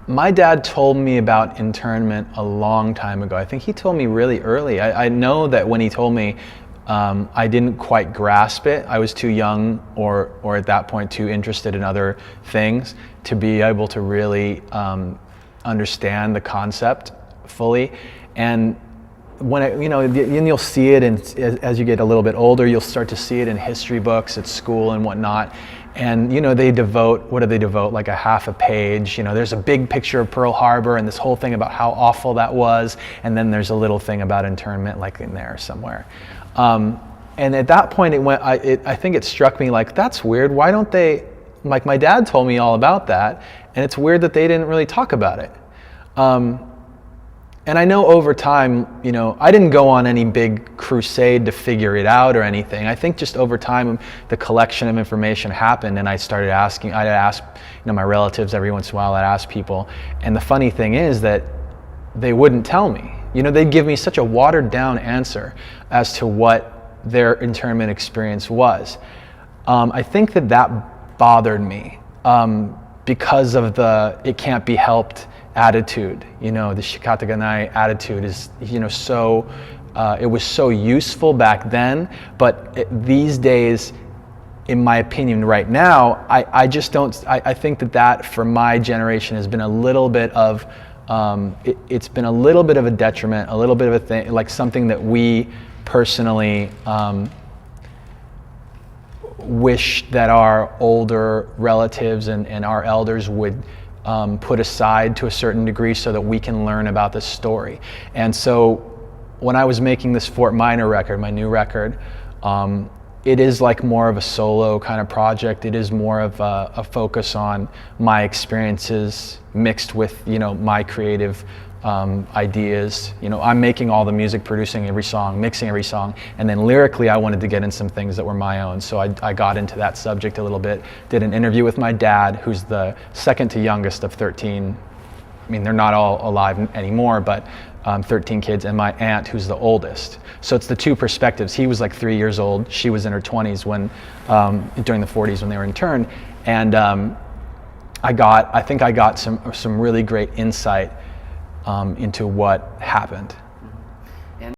My dad told me about internment a long time ago. I think he told me really early. I know that when he told me, I didn't quite grasp it. I was too young or at that point too interested in other things to be able to really understand the concept fully. And when and you'll see it, and as you get a little bit older, you'll start to see it in history books at school and whatnot. And they devote, what do they devote, like a half a page. There's a big picture of Pearl Harbor and this whole thing about how awful that was, and then there's a little thing about internment like in there somewhere. And at that point I think it struck me like, that's weird. Why don't they, like my dad told me all about that, and it's weird that they didn't really talk about it. And I know over time, I didn't go on any big crusade to figure it out or anything. I think just over time, the collection of information happened, and I started asking. I'd ask, my relatives every once in a while. I'd ask people, and the funny thing is that they wouldn't tell me. They'd give me such a watered down answer as to what their internment experience was. I think that bothered me because of the "it can't be helped" attitude. The shikataganai attitude is, so it was so useful back then, but these days, in my opinion, right now, I just don't. I think that for my generation has been a little bit of, it's been a little bit of a detriment, a little bit of a thing, like something that we personally wish that our older relatives and our elders would put aside to a certain degree so that we can learn about this story. And so when I was making this Fort Minor record, my new record, it is like more of a solo kind of project. It is more of a focus on my experiences mixed with, my creative ideas. I'm making all the music, producing every song, mixing every song, and then lyrically I wanted to get in some things that were my own. So I got into that subject a little bit, did an interview with my dad, who's the second to youngest of 13. I mean, they're not all alive anymore, but 13 kids, and my aunt, who's the oldest. So it's the two perspectives. He was like 3 years old. She was in her 20s when, during the 40s when they were interned. And I think I got some really great insight into what happened.